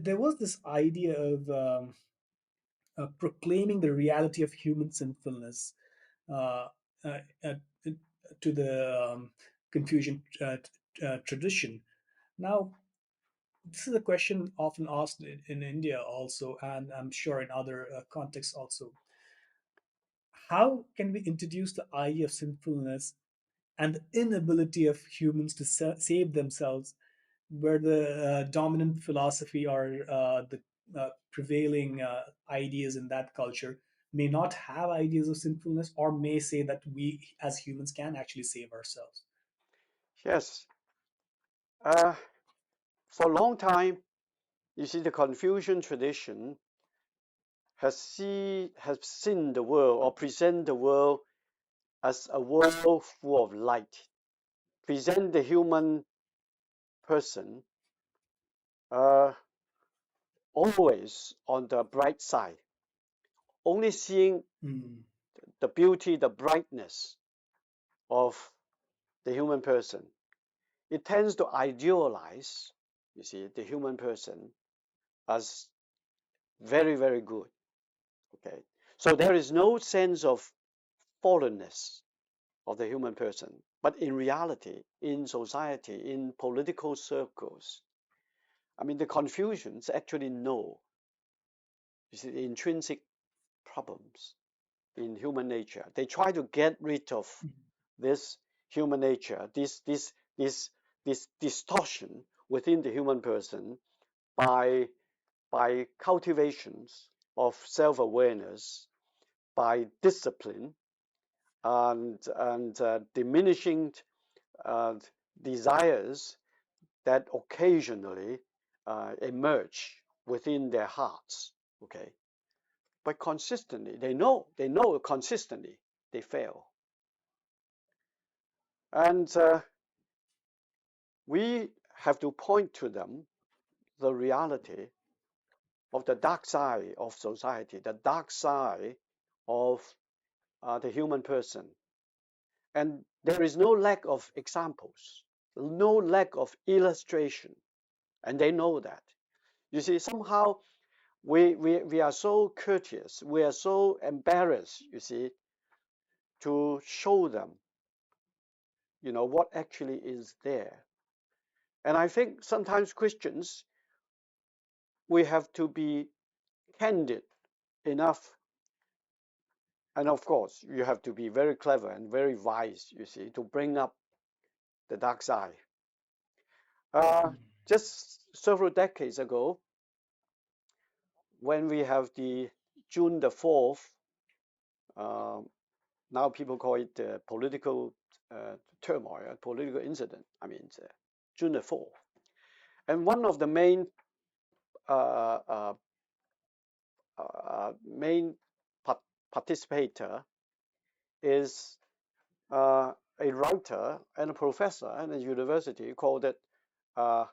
there was this idea of proclaiming the reality of human sinfulness uh, uh, uh, to the Confucian tradition. Now, this is a question often asked in India also, and I'm sure in other contexts also. How can we introduce the idea of sinfulness and the inability of humans to save themselves, where the dominant philosophy or the prevailing ideas in that culture may not have ideas of sinfulness or may say that we as humans can actually save ourselves? Yes. Uh, for a long time, you see, the Confucian tradition has seen the world or present the world as a world full of light. Present the human person uh, always on the bright side, only seeing Mm. the beauty, the brightness of the human person. It tends to idealize, you see, the human person as very, very good. Okay. So there is no sense of fallenness of the human person. But in reality, in society, in political circles, I mean, the Confucians actually know, you see, the intrinsic problems in human nature. They try to get rid of this human nature, this distortion within the human person by cultivations of self-awareness, by discipline, and diminishing uh, desires that occasionally emerge within their hearts. Okay, but consistently, they know consistently they fail, and we have to point to them the reality of the dark side of society, the dark side of the human person. And there is no lack of examples, no lack of illustration, and they know that. You see, somehow we are so courteous, we are so embarrassed, you see, to show them, what actually is there. And I think sometimes Christians, we have to be candid enough. And of course, you have to be very clever and very wise, you see, to bring up the dark side. Uh, just several decades ago, when we have the June the 4th, uh, now people call it political turmoil, a political incident. I mean, June the 4th. And one of the main uh, uh, main participator is a writer and a professor at a university called it uh,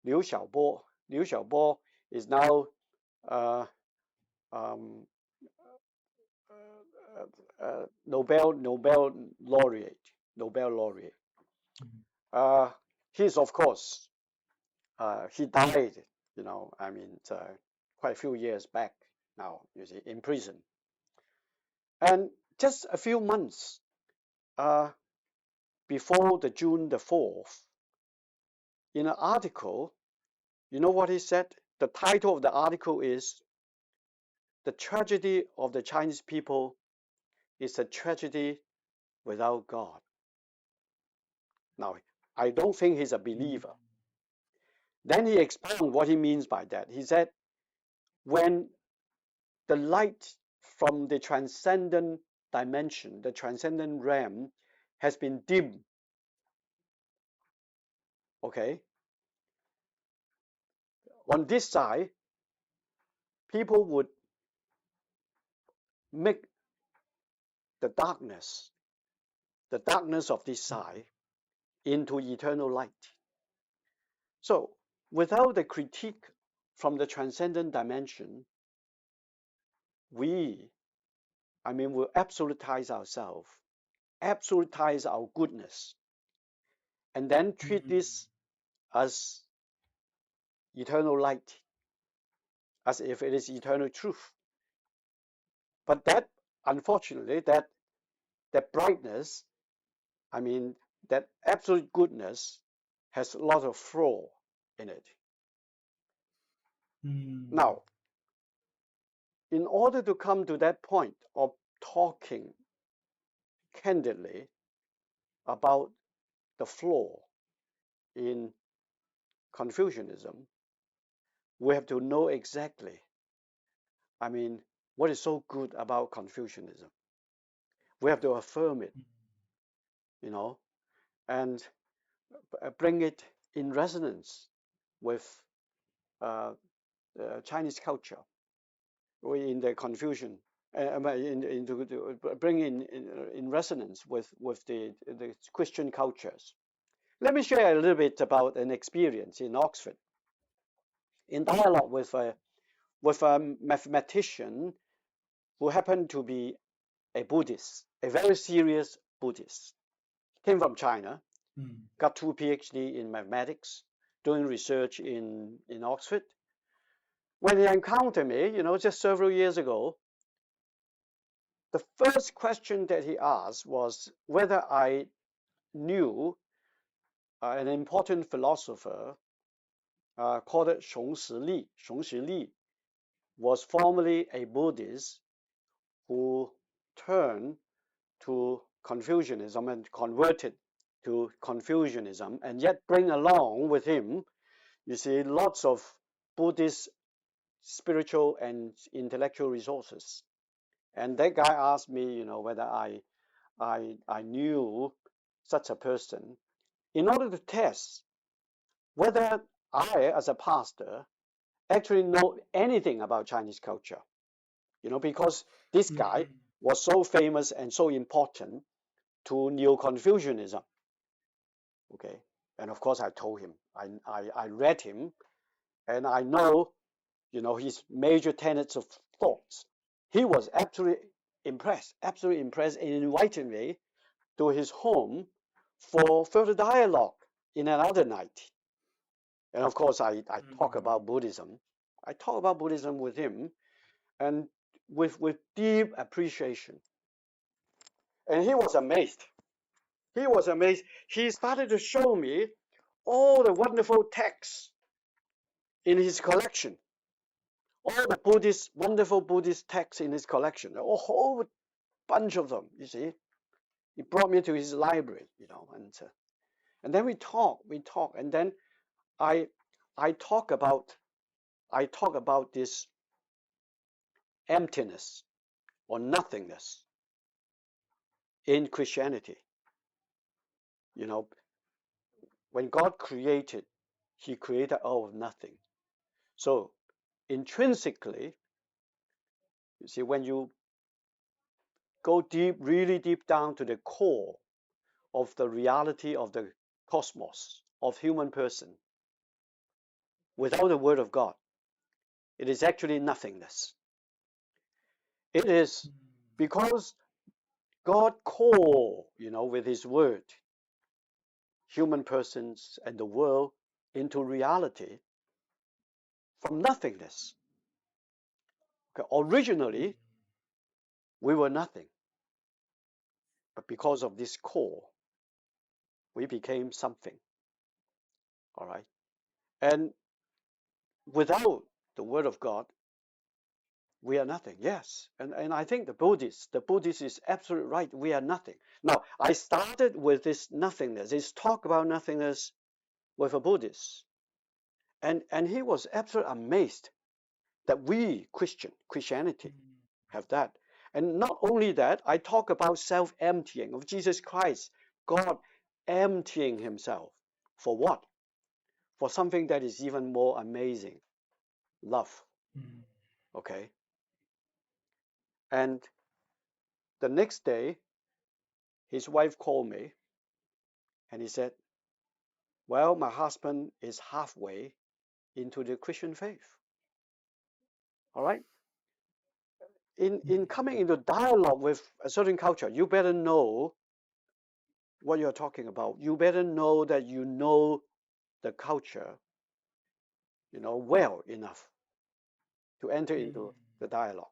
Liu Xiaobo. Liu Xiaobo is now uh, um, Nobel laureate. Nobel laureate. Uh, he's of course he died. I mean, quite a few years back now. You see, in prison. And just a few months uh, before the June the 4th, in an article, you know what he said? The title of the article is "The Tragedy of the Chinese People is a Tragedy Without God." Now, I don't think he's a Mm. believer. Then he explained what he means by that. He said, when the light from the transcendent dimension, the transcendent realm, has been dimmed, okay, on this side, people would make the darkness of this side, into eternal light. So, without the critique from the transcendent dimension, we, I mean, will absolutize ourselves, absolutize our goodness, and then treat Mm. this as eternal light. as if it is eternal truth. But that, unfortunately, that brightness, I mean, that absolute goodness has a lot of flaw in it. Mm. Now, in order to come to that point of talking candidly about the flaw in Confucianism, we have to know exactly, I mean, what is so good about Confucianism. We have to affirm it, you know, and bring it in resonance with uh, Chinese culture, or in the Confucian, bring in resonance with the Christian cultures. Let me share a little bit about an experience in Oxford, in dialogue with a mathematician who happened to be a Buddhist, a very serious Buddhist. Came from China, Mm. got 2 PhD in mathematics, doing research in Oxford. When he encountered me, just several years ago, the first question that he asked was whether I knew an important philosopher called Shong Shili. Shong Shili was formerly a Buddhist who turned to Confucianism and converted to Confucianism, and yet bring along with him, you see, lots of Buddhist spiritual and intellectual resources. And that guy asked me, whether I knew such a person, in order to test whether I, as a pastor, actually know anything about Chinese culture. Because this guy Mm. was so famous and so important to Neo-Confucianism. Okay, and of course I told him, I read him, and I know, his major tenets of thoughts. He was absolutely impressed, and invited me to his home for further dialogue in another night. And of course, I talk Mm. about Buddhism. I talk about Buddhism with him, and with deep appreciation. And he was amazed. He was amazed. He started to show me all the wonderful texts in his collection, all the wonderful Buddhist texts in his collection, a whole bunch of them. You see, he brought me to his library, and then we talk, and then I, I talk about, this emptiness or nothingness in Christianity. You know, when God created, He created out of nothing. So intrinsically, you see, when you go deep, really deep down to the core of the reality of the cosmos, of human person, without the word of God, it is actually nothingness. It is Mm. because God called, with his word, human persons and the world into reality from nothingness. Okay, originally, we were nothing, but because of this call, we became something. All right. And without the word of God, we are nothing. Yes. And I think the Buddhist is absolutely right. We are nothing. Now, I started with this nothingness, this talk about nothingness with a Buddhist. And he was absolutely amazed that we Christianity Mm. have that. And not only that, I talk about self-emptying of Jesus Christ, God emptying himself. For what? For something that is even more amazing, love. Mm. Okay. And the next day, his wife called me and he said, well, my husband is halfway into the Christian faith. All right. In coming into dialogue with a certain culture, you better know what you're talking about. You better know that you know the culture, well enough to enter Mm. into the dialogue.